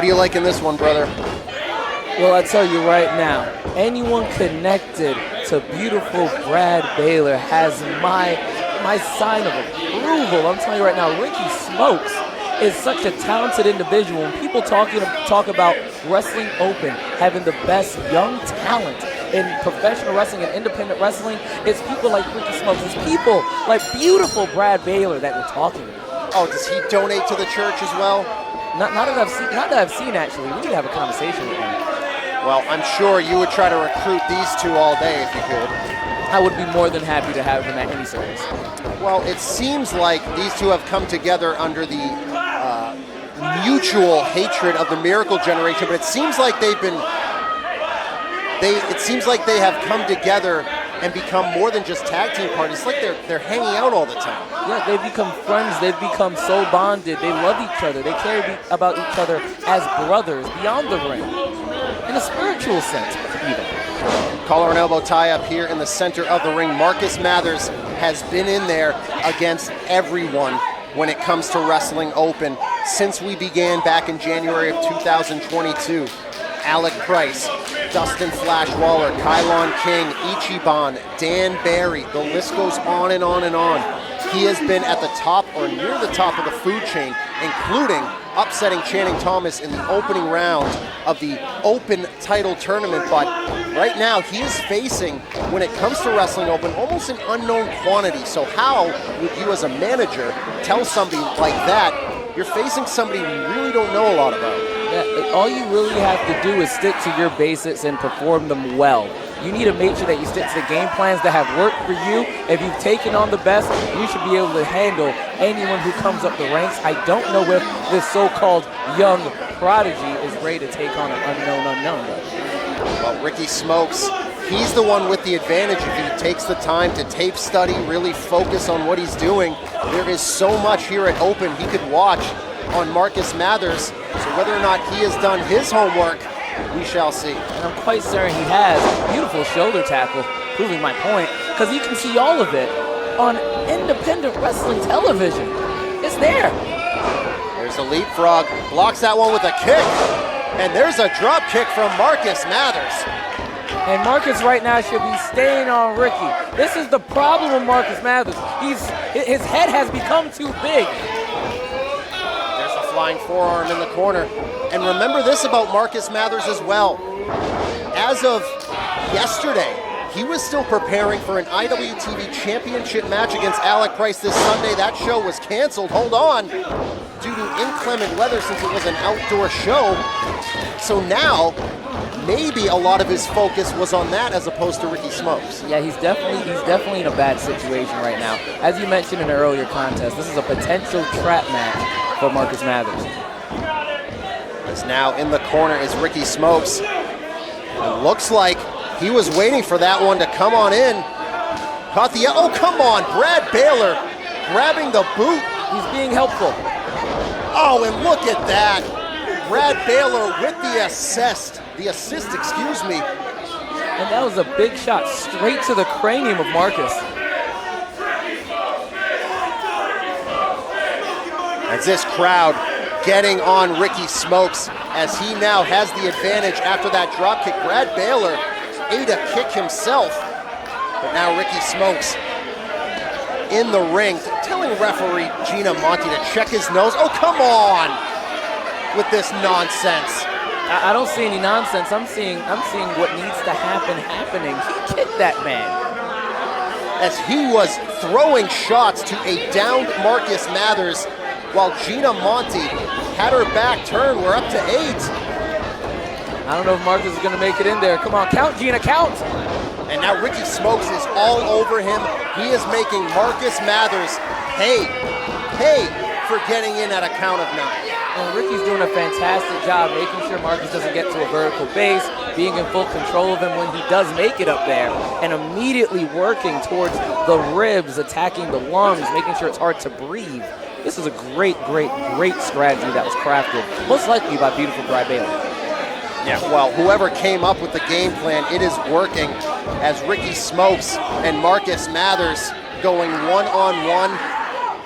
do you like in this one, brother? Well, I tell you right now, anyone connected to beautiful Brad Baylor has my sign of approval. I'm telling you right now, Ricky Smokes is such a talented individual. When people talk about Wrestling Open having the best young talent in professional wrestling and independent wrestling, it's people like Ricky Smokes. It's people like beautiful Brad Baylor that we're talking about. Oh, does he donate to the church as well? Not that I've seen actually. We need to have a conversation with him. Well, I'm sure you would try to recruit these two all day if you could. I would be more than happy to have him at any service. Well, it seems like these two have come together under the mutual hatred of the Miracle Generation, but it seems like they have come together and become more than just tag team partners. It's like they're hanging out all the time. Yeah, they've become friends. They've become so bonded. They love each other. They care about each other as brothers beyond the ring, in a spiritual sense, even. Collar and elbow tie-up here in the center of the ring. Marcus Mathers has been in there against everyone when it comes to Wrestling Open since we began back in January of 2022. Alec Price, Dustin Flash Waller, Kylon King, Ichiban, Dan Barry, the list goes on and on and on. He has been at the top or near the top of the food chain, including upsetting Channing Thomas in the opening round of the Open title tournament. But right now he is facing, when it comes to Wrestling Open, almost an unknown quantity. So how would you as a manager tell somebody like that, you're facing somebody you really don't know a lot about? Yeah, all you really have to do is stick to your basics and perform them well. You need to make sure that you stick to the game plans that have worked for you. If you've taken on the best, you should be able to handle anyone who comes up the ranks. I don't know if this so-called young prodigy is ready to take on an unknown though. Well, Ricky Smokes, he's the one with the advantage if he takes the time to tape study, really focus on what he's doing. There is so much here at Open he could watch on Marcus Mathers. So whether or not he has done his homework, we shall see. And I'm quite certain he has. Beautiful shoulder tackle, proving my point, because you can see all of it on independent wrestling television. It's there. There's a leapfrog, blocks that one with a kick, and there's a drop kick from Marcus Mathers. And Marcus right now should be staying on Ricky. This is the problem with Marcus Mathers. His head has become too big. There's a flying forearm in the corner. And remember this about Marcus Mathers as well. As of yesterday, he was still preparing for an IWTV Championship match against Alec Price this Sunday. That show was canceled, hold on, due to inclement weather since it was an outdoor show. So now, maybe a lot of his focus was on that as opposed to Ricky Smokes. Yeah, he's definitely in a bad situation right now. As you mentioned in an earlier contest, this is a potential trap match for Marcus Mathers. As now in the corner is Ricky Smokes. It looks like he was waiting for that one to come on in. Caught the, oh come on, Brad Baylor grabbing the boot. He's being helpful. Oh, and look at that. Brad Baylor with the assist, excuse me. And that was a big shot straight to the cranium of Marcus. As this crowd getting on Ricky Smokes as he now has the advantage after that drop kick. Brad Baylor ate a kick himself, but now Ricky Smokes in the ring telling referee Gina Monti to check his nose. Oh, come on with this nonsense. I don't see any nonsense. I'm seeing what needs to happen happening. He kicked that man. As he was throwing shots to a downed Marcus Mathers while Gina Monti had her back turned. We're up to 8. I don't know if Marcus is going to make it in there. Come on, count, Gina, count. And now Ricky Smokes is all over him. He is making Marcus Mathers pay for getting in at a count of 9. And Ricky's doing a fantastic job making sure Marcus doesn't get to a vertical base, being in full control of him when he does make it up there, and immediately working towards the ribs, attacking the lungs, making sure it's hard to breathe. This is a great strategy that was crafted, most likely by beautiful Brad Baylor. Yeah, well, whoever came up with the game plan, it is working as Ricky Smokes and Marcus Mathers going one-on-one.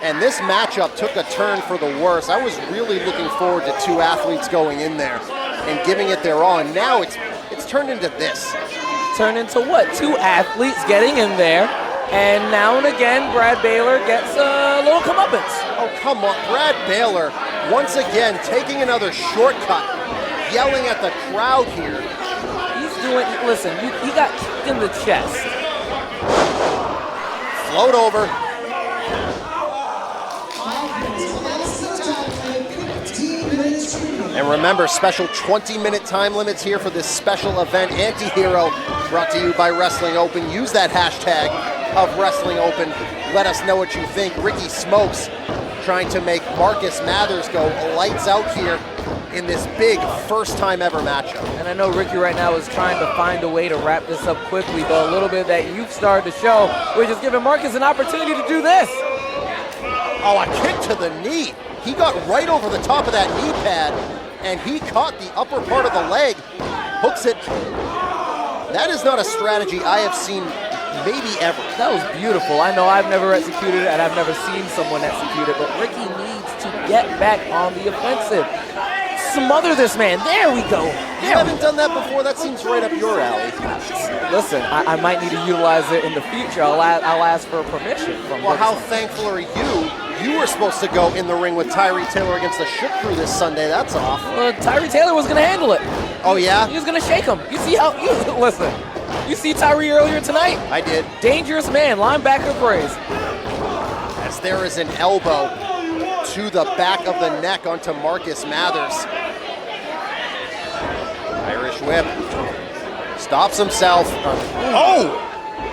And this matchup took a turn for the worse. I was really looking forward to two athletes going in there and giving it their all. And now it's turned into this. Turned into what? Two athletes getting in there. And now and again, Brad Baylor gets a little comeuppance. Oh, come on. Brad Baylor, once again, taking another shortcut, yelling at the crowd here. He's doing, listen, he got kicked in the chest. Float over. And remember, special 20-minute time limits here for this special event, Anti-Hero, brought to you by Wrestling Open. Use that hashtag of Wrestling Open. Let us know what you think. Ricky Smokes trying to make Marcus Mathers go lights out here in this big first-time ever matchup. And I know Ricky right now is trying to find a way to wrap this up quickly, but a little bit that you've started to show, we're just giving Marcus an opportunity to do this. Oh, a kick to the knee. He got right over the top of that knee pad, and he caught the upper part of the leg, hooks it. That is not a strategy I have seen maybe ever. That was beautiful. I know I've never executed it, and I've never seen someone execute it, but Ricky needs to get back on the offensive. Smother this man. There we go. You haven't done that before? That seems right up your alley. Listen, I might need to utilize it in the future. I'll ask for permission from Well, how thankful are you? You were supposed to go in the ring with Tyree Taylor against the Shook Crew this Sunday. That's off. Tyree Taylor was going to handle it. Oh, yeah? He was going to shake him. You see how, listen, you see Tyree earlier tonight? I did. Dangerous man, linebacker praise. As there is an elbow to the back of the neck onto Marcus Mathers. Irish whip. Stops himself. Oh!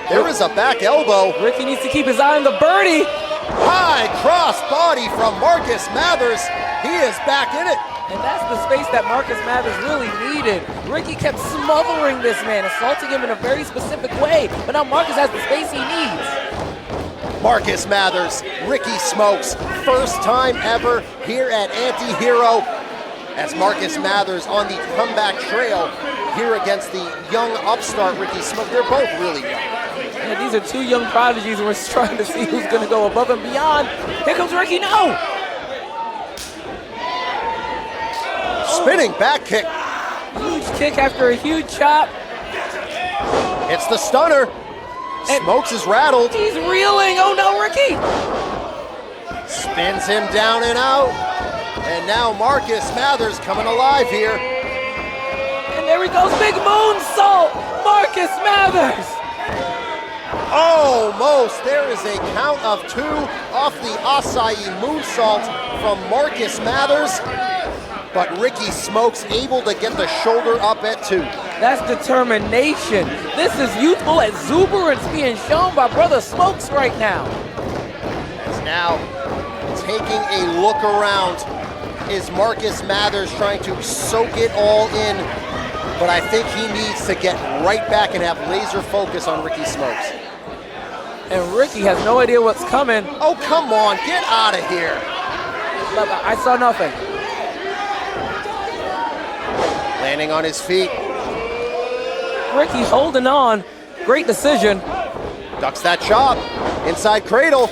There is a back elbow. Ricky needs to keep his eye on the birdie. High cross body from Marcus Mathers. He is back in it. And that's the space that Marcus Mathers really needed. Ricky kept smothering this man, assaulting him in a very specific way. But now Marcus has the space he needs. Marcus Mathers, Ricky Smokes, first time ever here at Anti-Hero, as Marcus Mathers on the comeback trail here against the young upstart Ricky Smokes. They're both really young. Yeah, these are two young prodigies, and we're trying to see who's going to go above and beyond. Here comes Ricky, no! Spinning back kick. Huge kick after a huge chop. It's the stunner. Smokes is rattled. He's reeling. Oh no, Ricky! Spins him down and out. And now Marcus Mathers coming alive here. And there he goes, big moonsault! Marcus Mathers! Almost. There is a count of two off the acai moonsault from Marcus Mathers. But Ricky Smokes able to get the shoulder up at two. That's determination. This is youthful exuberance being shown by Brother Smokes right now. As now taking a look around is Marcus Mathers trying to soak it all in. But I think he needs to get right back and have laser focus on Ricky Smokes. And Ricky has no idea what's coming. Oh, come on, get out of here. I saw nothing. Landing on his feet. Ricky holding on. Great decision. Ducks that chop. Inside cradle.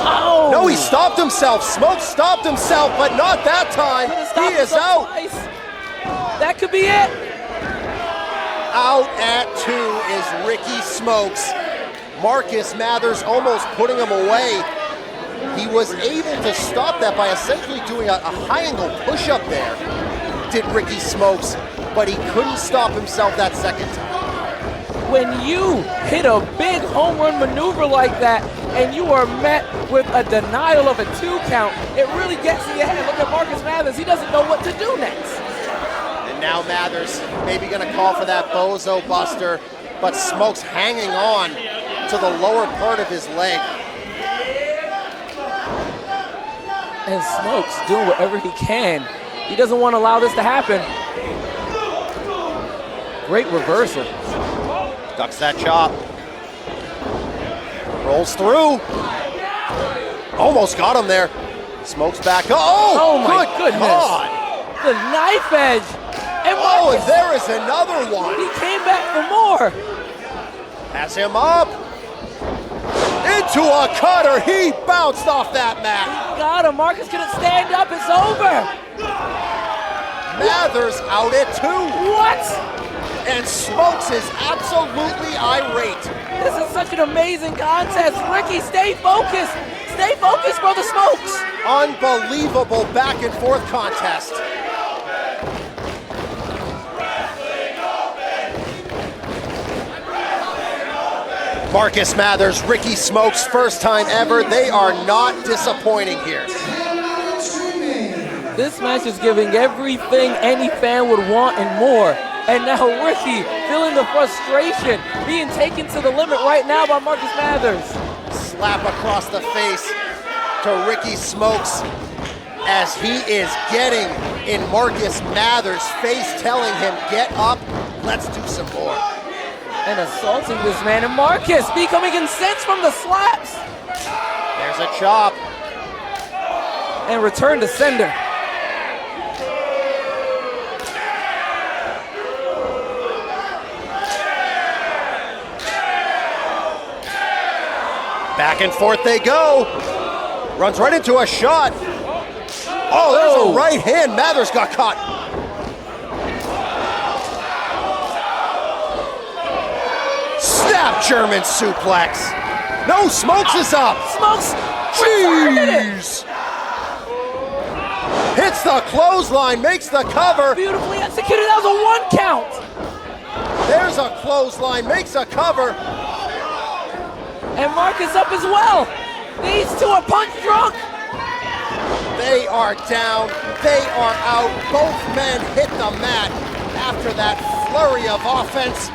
Oh! No, he stopped himself. Smoke stopped himself, but not that time. He is out. Twice. That could be it. Out at two is Ricky Smokes. Marcus Mathers almost putting him away. He was able to stop that by essentially doing a high angle push-up there, did Ricky Smokes, but he couldn't stop himself that second time. When you hit a big home run maneuver like that and you are met with a denial of a 2 count, it really gets in your head. Look at Marcus Mathers. He doesn't know what to do next. And now Mathers maybe going to call for that bozo buster, but Smokes hanging on to the lower part of his leg. And Smokes doing whatever he can. He doesn't want to allow this to happen. Great reversal. Ducks that chop. Rolls through. Almost got him there. Smokes back. Oh my good goodness. God. The knife edge. And Oh, Marcus, and there is another one. he came back for more. Has him up. Into a cutter. He bounced off that mat. Got him. Marcus couldn't stand up. It's over. Mathers out at 2. What? And Smokes is absolutely irate. This is such an amazing contest. Ricky, stay focused. Stay focused, Brother Smokes. Unbelievable back and forth contest. Marcus Mathers, Ricky Smokes, first time ever. They are not disappointing here. This match is giving everything any fan would want and more. And now Ricky feeling the frustration, being taken to the limit right now by Marcus Mathers. Slap across the face to Ricky Smokes as he is getting in Marcus Mathers' face, telling him, get up, let's do some more. And assaulting this man, and Marcus becoming incensed from the slaps. There's a chop. And return to sender. Back and forth they go. Runs right into a shot. Oh, there's a right hand. Mathers got caught. Snap German suplex. No, Smokes is up. Smokes. Jeez. Hits the clothesline, makes the cover. Beautifully executed. That was a 1 count. There's a clothesline, makes a cover. And Marcus up as well. These two are punch drunk. They are down. They are out. Both men hit the mat after that flurry of offense.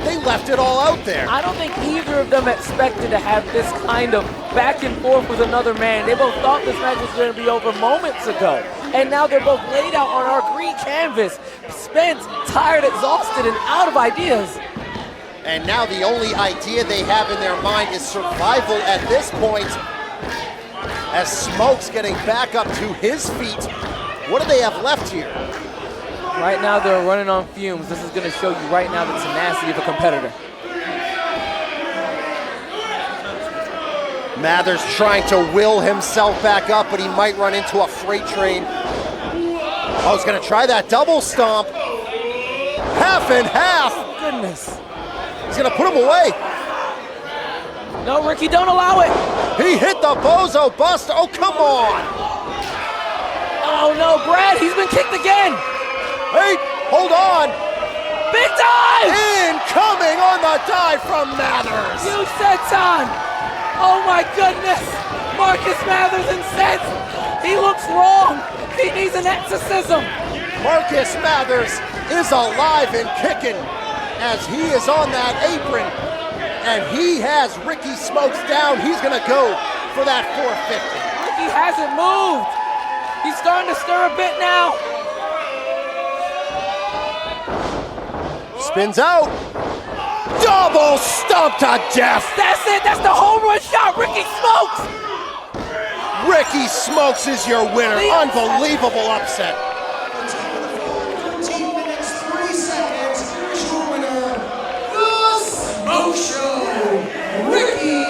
They left it all out there. I don't think either of them expected to have this kind of back and forth with another man. They both thought this match was going to be over moments ago. And now they're both laid out on our green canvas, spent, tired, exhausted, and out of ideas. And now the only idea they have in their mind is survival at this point. As Smokes getting back up to his feet. What do they have left here? Right now they're running on fumes. This is going to show you right now the tenacity of a competitor. Mathers trying to will himself back up, but he might run into a freight train. Oh, he's going to try that double stomp. Half and half. Goodness. He's going to put him away. No, Ricky, don't allow it. He hit the bozo buster. Oh, come on. Oh, no, Brad, he's been kicked again. Hey, hold on. Big dive. Incoming on the dive from Mathers. You said time. Oh, my goodness. Marcus Mathers incensed. He looks wrong. He needs an exorcism. Marcus Mathers is alive and kicking as he is on that apron. And he has Ricky Smokes down. He's going to go for that 450. Ricky hasn't moved. He's starting to stir a bit now. Spins out. Double stomp to death. That's it. That's the home run shot. Ricky Smokes. Ricky Smokes is your winner. Unbelievable upset. 13 minutes, 3 seconds. Here's your winner, The Smoke Show, Ricky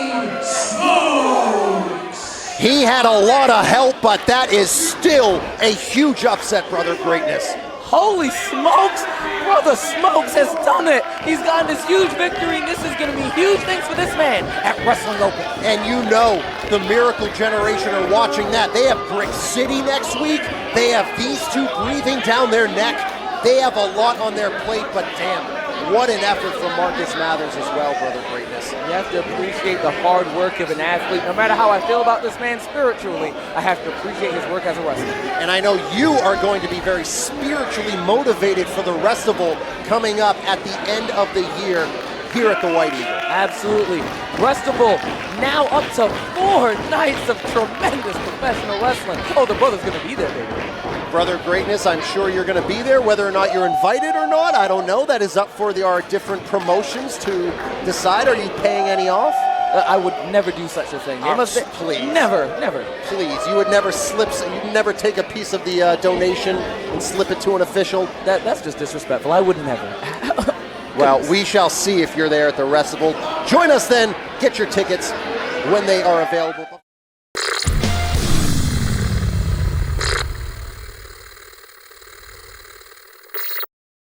Smokes. He had a lot of help, but that is still a huge upset, Brother Greatness. Holy smokes! Brother Smokes has done it! He's gotten this huge victory, and this is going to be huge things for this man at Wrestling Open. And you know the Miracle Generation are watching that. They have Brick City next week. They have these two breathing down their neck. They have a lot on their plate, but damn, what an effort from Marcus Mathers as well, Brother Greatness. You have to appreciate the hard work of an athlete. No matter how I feel about this man spiritually, I have to appreciate his work as a wrestler. And I know you are going to be very spiritually motivated for the Restival coming up at the end of the year here at the White Eagle. Absolutely. Restival now up to 4 nights of tremendous professional wrestling. Oh, the brother's going to be there, baby. Brother Greatness, I'm sure you're going to be there, whether or not you're invited or not. I don't know. That is up for our different promotions to decide. Are you paying any off? I would never do such a thing. Please. Never. Please. You would never you'd never take a piece of the donation and slip it to an official? That's just disrespectful. I would never. Well, we shall see if you're there at the Restival. Join us then. Get your tickets when they are available.